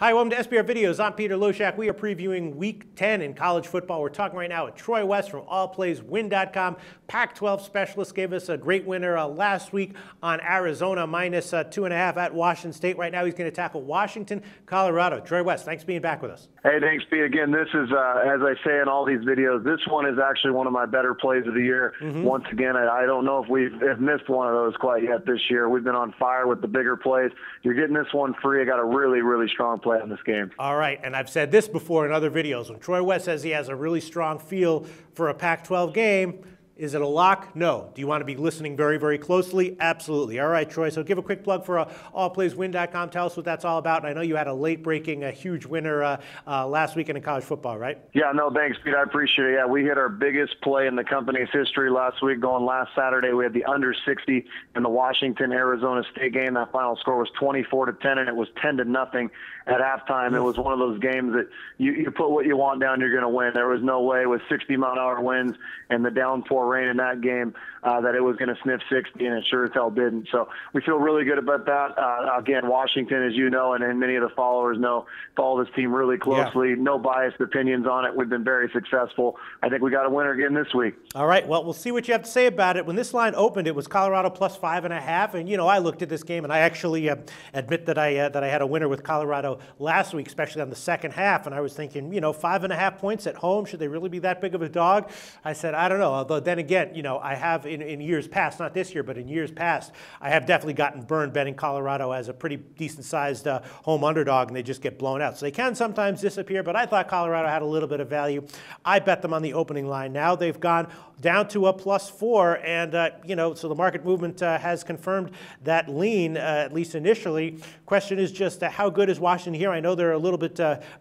Hi, welcome to SBR Videos. I'm Peter Loshak. We are previewing Week 10 in college football. We're talking right now with Troy West from allplayswin.com. Pac-12 specialist gave us a great winner last week on Arizona minus 2.5 at Washington State. Right now he's going to tackle Washington, Colorado. Troy West, thanks for being back with us. Hey, thanks, Pete. Again, this is, as I say in all these videos, this one is actually one of my better plays of the year. Once again, I don't know if we've missed one of those quite yet this year. We've been on fire with the bigger plays. You're getting this one free. I got a really, really strong play in this game. All right, and I've said this before in other videos. When Troy West says he has a really strong feel for a Pac-12 game, is it a lock? No. Do you want to be listening very, very closely? Absolutely. All right, Troy, so give a quick plug for allplayswin.com. Tell us what that's all about. And I know you had a late-breaking, huge winner last weekend in college football, right? Yeah, no, thanks, Pete. I appreciate it. Yeah, we hit our biggest play in the company's history last week. Going last Saturday, we had the under 60 in the Washington-Arizona State game. That final score was 24-10, and it was 10-0 at halftime. It was one of those games that you put what you want down, you're going to win. There was no way with 60-mile-an-hour winds and the downpour rain in that game that it was going to sniff 60, and it sure as hell didn't. So we feel really good about that. Again, Washington, as you know, and many of the followers know, follow this team really closely. Yeah. No biased opinions on it. We've been very successful. I think we got a winner again this week. All right, well, we'll see what you have to say about it. When this line opened, it was Colorado plus 5.5, and, you know, I looked at this game, and I actually admit that I had a winner with Colorado last week, especially on the second half, and I was thinking, you know, 5.5 points at home, should they really be that big of a dog? I said, I don't know, although then again, you know, I have in years past, not this year, but in years past, I have definitely gotten burned betting Colorado as a pretty decent-sized home underdog, and they just get blown out. So they can sometimes disappear, but I thought Colorado had a little bit of value. I bet them on the opening line. Now they've gone down to a +4, and, you know, so the market movement has confirmed that lean, at least initially. Question is just how good is Washington here? I know they're a little bit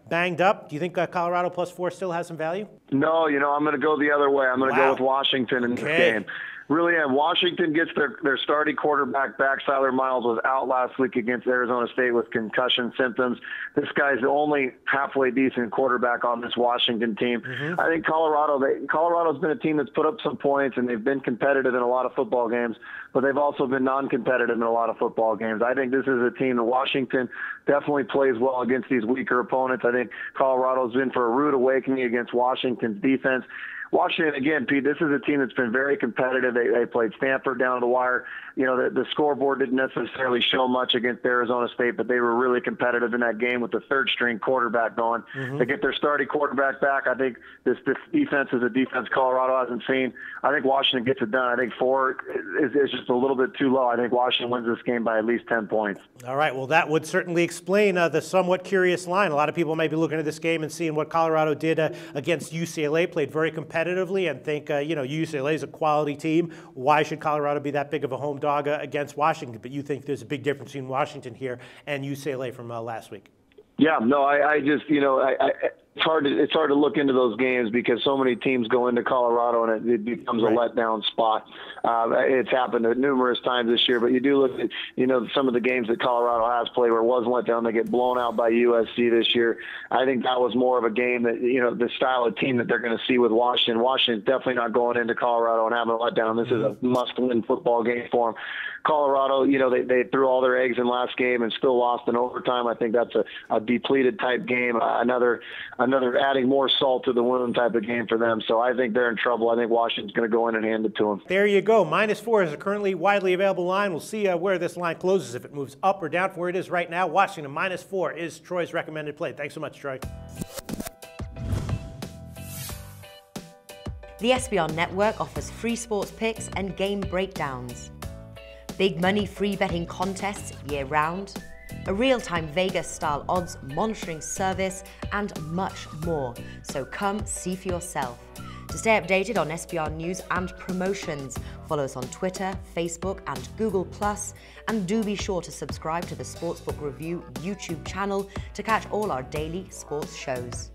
banged up. Do you think Colorado +4 still has some value? No, you know, I'm going to go the other way. I'm going to go with Washington in this game. Really, Washington gets their starting quarterback back. Siler Miles was out last week against Arizona State with concussion symptoms. This guy's the only halfway decent quarterback on this Washington team. I think Colorado's been a team that's put up some points, and they've been competitive in a lot of football games, but they've also been non-competitive in a lot of football games. I think this is a team that Washington definitely plays well against these weaker opponents. I think Colorado's been for a rude awakening against Washington's defense. Washington, again, Pete, this is a team that's been very competitive. They played Stanford down to the wire. You know, the scoreboard didn't necessarily show much against Arizona State, but they were really competitive in that game with the third-string quarterback going. They get their starting quarterback back. I think this defense is a defense Colorado hasn't seen. I think Washington gets it done. I think 4 is just a little bit too low. I think Washington wins this game by at least 10 points. All right, well, that would certainly explain the somewhat curious line. A lot of people may be looking at this game and seeing what Colorado did against UCLA, played very competitively, and think, you know, UCLA is a quality team. Why should Colorado be that big of a home dog against Washington? But you think there's a big difference between Washington here and UCLA from last week? Yeah, no, I just, you know, it's hard to look into those games because so many teams go into Colorado and it becomes a letdown spot. It's happened numerous times this year, but you do look at, you know, some of the games that Colorado has played where it was let down. They get blown out by USC this year. I think that was more of a game that, you know, the style of team that they're going to see with Washington. Washington's definitely not going into Colorado and having a letdown. This is a must-win football game for them. Colorado, you know, they threw all their eggs in last game and still lost in overtime. I think that's a depleted type game, another adding more salt to the wound type of game for them. So I think they're in trouble. I think Washington's going to go in and hand it to them. There you go. -4 is a currently widely available line. We'll see where this line closes, if it moves up or down from where it is right now. Washington -4 is Troy's recommended play. Thanks so much, Troy. The SBR Network offers free sports picks and game breakdowns, big money free betting contests year-round, a real-time Vegas-style odds monitoring service, and much more. So come see for yourself. To stay updated on SBR news and promotions, follow us on Twitter, Facebook, and Google+, and do be sure to subscribe to the Sportsbook Review YouTube channel to catch all our daily sports shows.